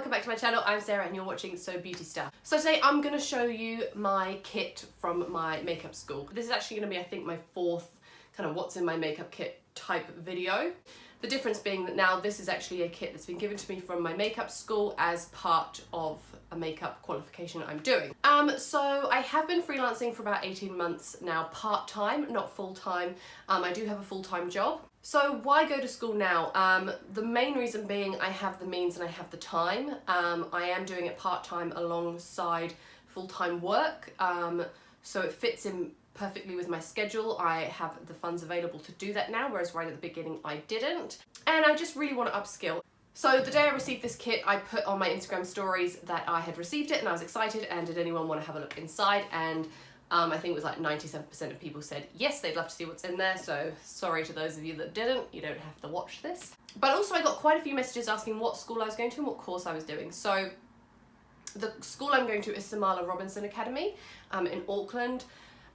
welcome back to my channel. I'm Sarah and you're watching So Beauty Stuff. So today I'm going to show you my kit from my makeup school. This is actually going to be, I think, my fourth kind of what's in my makeup kit type video. The difference being that now this is actually a kit that's been given to me from my makeup school as part of a makeup qualification I'm doing. So I have been freelancing for about 18 months now, part-time, not full-time. I do have a full-time job. So why go to school now? The main reason being I have the means and I have the time. I am doing it part-time alongside full-time work, so it fits in perfectly with my schedule. I have the funds available to do that now, whereas right at the beginning I didn't. And I just really want to upskill. So the day I received this kit, I put on my Instagram stories that I had received it and I was excited, and did anyone want to have a look inside? And I think it was like 97% of people said yes, they'd love to see what's in there, so sorry to those of you that didn't, you don't have to watch this. But also I got quite a few messages asking what school I was going to and what course I was doing. So the school I'm going to is Samala Robinson Academy in Auckland.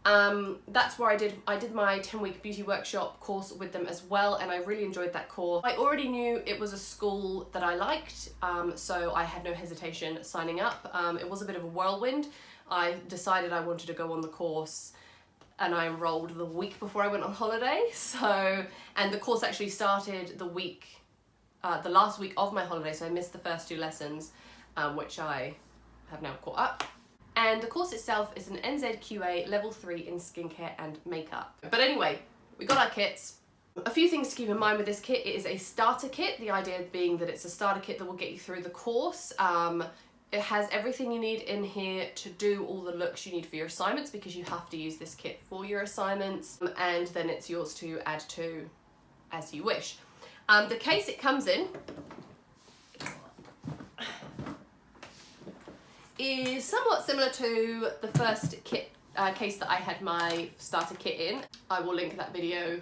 That's where I did my 10-week beauty workshop course with them as well, and I really enjoyed that course. I already knew it was a school that I liked, so I had no hesitation signing up. It was a bit of a whirlwind. I decided I wanted to go on the course and I enrolled the week before I went on holiday. And the course actually started the last week of my holiday, so I missed the first 2 lessons, which I have now caught up. And the course itself is an NZQA level 3 in skincare and makeup. But anyway, we got our kits. A few things to keep in mind with this kit: it is a starter kit, the idea being that it's a starter kit that will get you through the course. It has everything you need in here to do all the looks you need for your assignments, because you have to use this kit for your assignments, and then it's yours to add to as you wish. The case it comes in is somewhat similar to the first kit case that I had my starter kit in. I will link that video.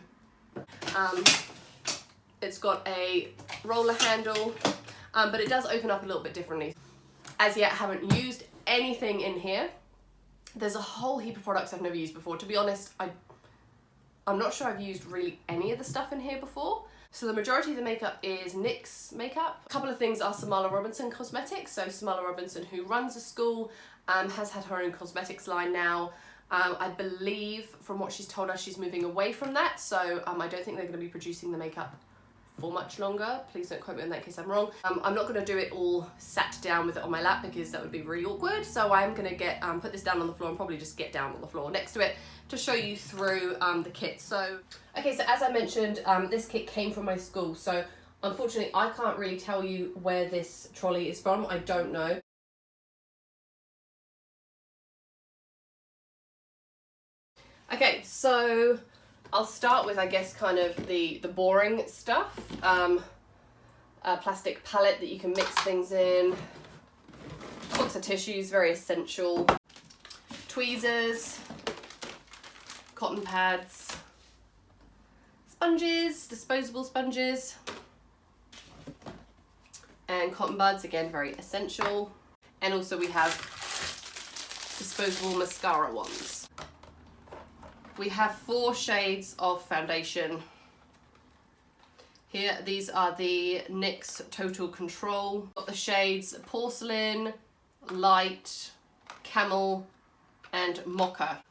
It's got a roller handle, but it does open up a little bit differently. As yet, I haven't used anything in here. There's a whole heap of products I've never used before. To be honest, I'm not sure I've used really any of the stuff in here before. So the majority of the makeup is Nyx makeup. A couple of things are Samala Robinson cosmetics. So Samala Robinson, who runs the school, has had her own cosmetics line now. I believe from what she's told us, she's moving away from that. So I don't think they're going to be producing the makeup for much longer. Please don't quote me in that case I'm wrong. I'm not going to do it all sat down with it on my lap, because that would be really awkward. So I'm going to put this down on the floor and probably just get down on the floor next to it to show you through the kit. So, okay, so as I mentioned, this kit came from my school. So unfortunately, I can't really tell you where this trolley is from. I don't know. Okay, so I'll start with, I guess, kind of the boring stuff. A plastic palette that you can mix things in. Box of tissues, very essential. Tweezers. Cotton pads. Sponges, disposable sponges. And cotton buds, again, very essential. And also we have disposable mascara wands. We have 4 shades of foundation. Here, these are the NYX Total Control. Got the shades Porcelain, Light, Camel, and Mocha.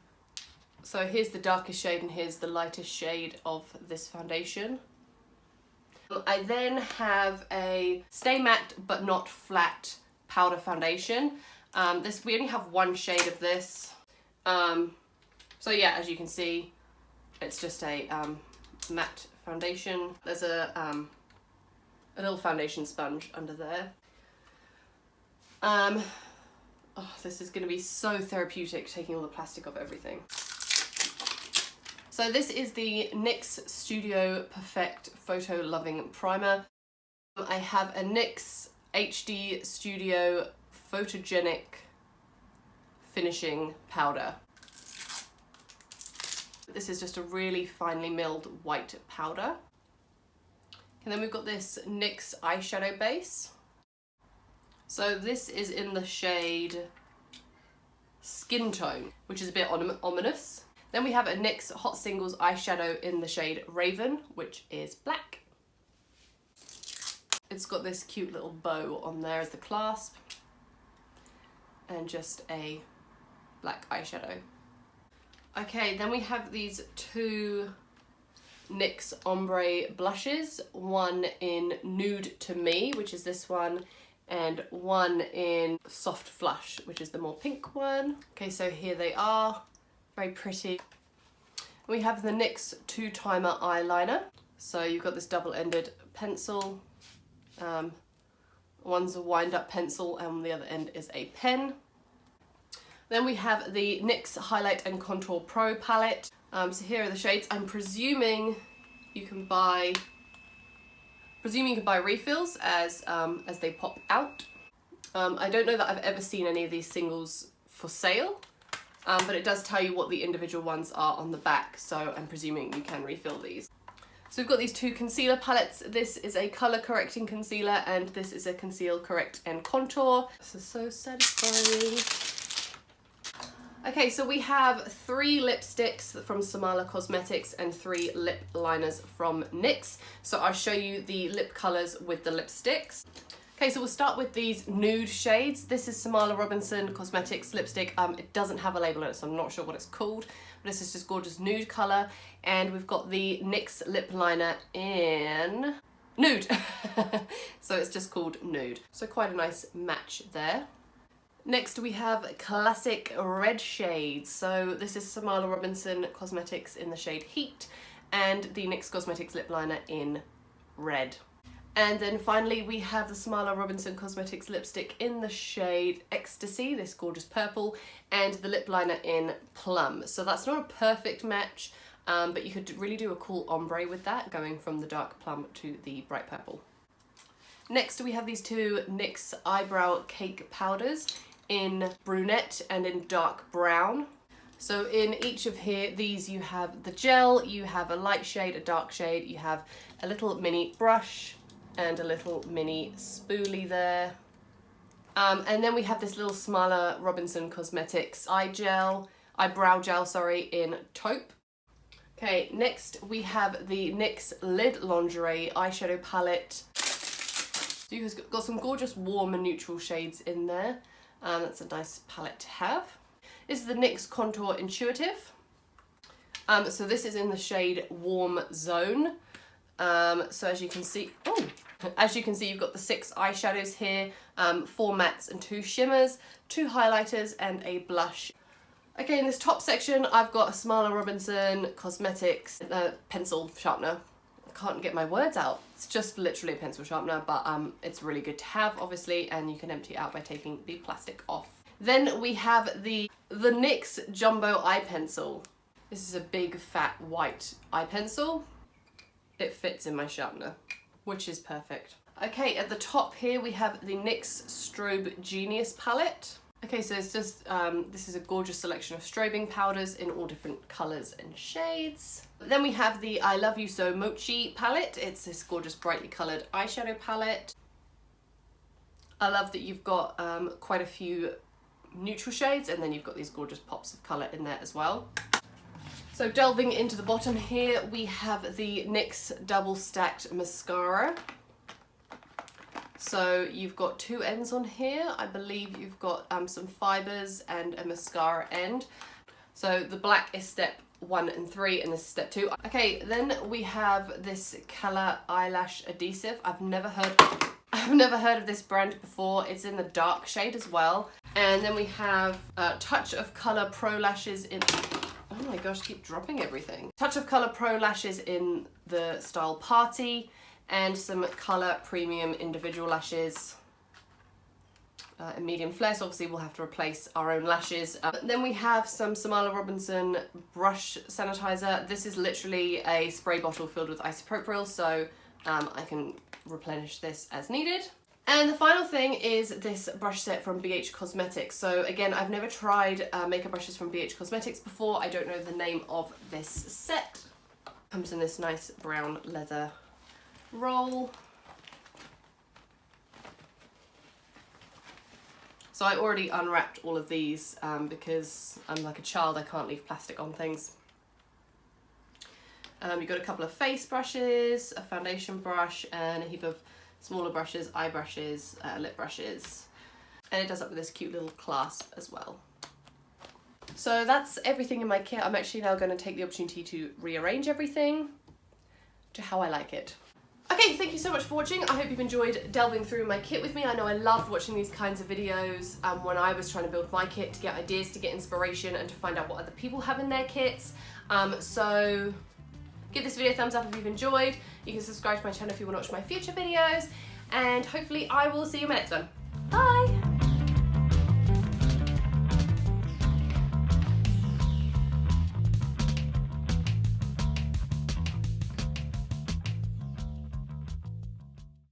So here's the darkest shade and here's the lightest shade of this foundation. I then have a Stay Matte but Not Flat powder foundation. We only have 1 shade of this. So yeah, as you can see, it's just a matte foundation. There's a little foundation sponge under there. Oh, this is going to be so therapeutic, taking all the plastic off everything. So this is the NYX Studio Perfect Photo Loving Primer. I have a NYX HD Studio Photogenic Finishing Powder. This is just a really finely milled white powder. And then we've got this NYX eyeshadow base. So this is in the shade Skin Tone, which is a bit ominous. Then we have a NYX Hot Singles eyeshadow in the shade Raven, which is black. It's got this cute little bow on there as the clasp, and just a black eyeshadow. Okay, then we have these two NYX Ombre Blushes, one in Nude to Me, which is this one, and one in Soft Flush, which is the more pink one. Okay, so here they are, very pretty. We have the NYX Two-Timer Eyeliner. So you've got this double-ended pencil. One's a wind-up pencil and the other end is a pen. Then we have the NYX Highlight and Contour Pro palette. So here are the shades. I'm presuming you can buy refills as they pop out. I don't know that I've ever seen any of these singles for sale, but it does tell you what the individual ones are on the back, so I'm presuming you can refill these. So we've got these two concealer palettes. This is a colour correcting concealer and this is a conceal, correct and contour. This is so satisfying. Okay, so we have 3 lipsticks from Samala Cosmetics and 3 lip liners from NYX. So I'll show you the lip colours with the lipsticks. Okay, so we'll start with these nude shades. This is Samala Robinson Cosmetics lipstick. It doesn't have a label on it, so I'm not sure what it's called. But this is just gorgeous nude colour. And we've got the NYX lip liner in Nude. So it's just called Nude. So quite a nice match there. Next we have classic red shades. So this is Samala Robinson Cosmetics in the shade Heat and the NYX Cosmetics lip liner in red. And then finally we have the Samala Robinson Cosmetics lipstick in the shade Ecstasy, this gorgeous purple, and the lip liner in Plum. So that's not a perfect match, but you could really do a cool ombre with that, going from the dark plum to the bright purple. Next we have these two NYX eyebrow cake powders in brunette and in dark brown. So in each of these you have the gel, you have a light shade, a dark shade, you have a little mini brush and a little mini spoolie there. And then we have this little Samala Robinson Cosmetics eyebrow gel, in taupe. Okay, next we have the NYX Lid Lingerie eyeshadow palette. So you've got some gorgeous warm and neutral shades in there. That's a nice palette to have. This is the NYX Contour Intuitive. So this is in the shade Warm Zone. So as you can see, you've got the 6 eyeshadows here, 4 mattes and 2 shimmers, 2 highlighters and a blush. Okay, in this top section, I've got a Samala Robinson Cosmetics pencil sharpener. I can't get my words out. It's just literally a pencil sharpener, but it's really good to have, obviously, and you can empty it out by taking the plastic off. Then we have the NYX Jumbo Eye Pencil. This is a big, fat, white eye pencil. It fits in my sharpener, which is perfect. Okay, at the top here we have the NYX Strobe Genius palette. Okay, so it's just, this is a gorgeous selection of strobing powders in all different colours and shades. Then we have the I Love You So Mochi palette. It's this gorgeous brightly coloured eyeshadow palette. I love that you've got quite a few neutral shades and then you've got these gorgeous pops of colour in there as well. So delving into the bottom here, we have the NYX Double Stacked Mascara. So you've got 2 ends on here. I believe you've got some fibres and a mascara end. So the black is step 1 and 3 and this is step 2. Okay, then we have this Color Eyelash Adhesive. I've never heard of this brand before. It's in the dark shade as well. And then we have Touch of Colour Pro Lashes in... Oh my gosh, keep dropping everything. Touch of Colour Pro Lashes in the style Party, and some Colour Premium Individual Lashes in medium flare, so obviously we'll have to replace our own lashes. Then we have some Samala Robinson Brush Sanitizer. This is literally a spray bottle filled with isopropyl, so I can replenish this as needed. And the final thing is this brush set from BH Cosmetics. So again, I've never tried makeup brushes from BH Cosmetics before. I don't know the name of this set. Comes in this nice brown leather roll. So I already unwrapped all of these because I'm like a child, I can't leave plastic on things. You've got a couple of face brushes, a foundation brush, and a heap of smaller brushes, eye brushes, lip brushes, and it does it with this cute little clasp as well. So that's everything in my kit. I'm actually now going to take the opportunity to rearrange everything to how I like it. Okay, thank you so much for watching. I hope you've enjoyed delving through my kit with me. I know I loved watching these kinds of videos when I was trying to build my kit, to get ideas, to get inspiration, and to find out what other people have in their kits. So give this video a thumbs up if you've enjoyed. You can subscribe to my channel if you want to watch my future videos, and hopefully I will see you in my next one. Bye!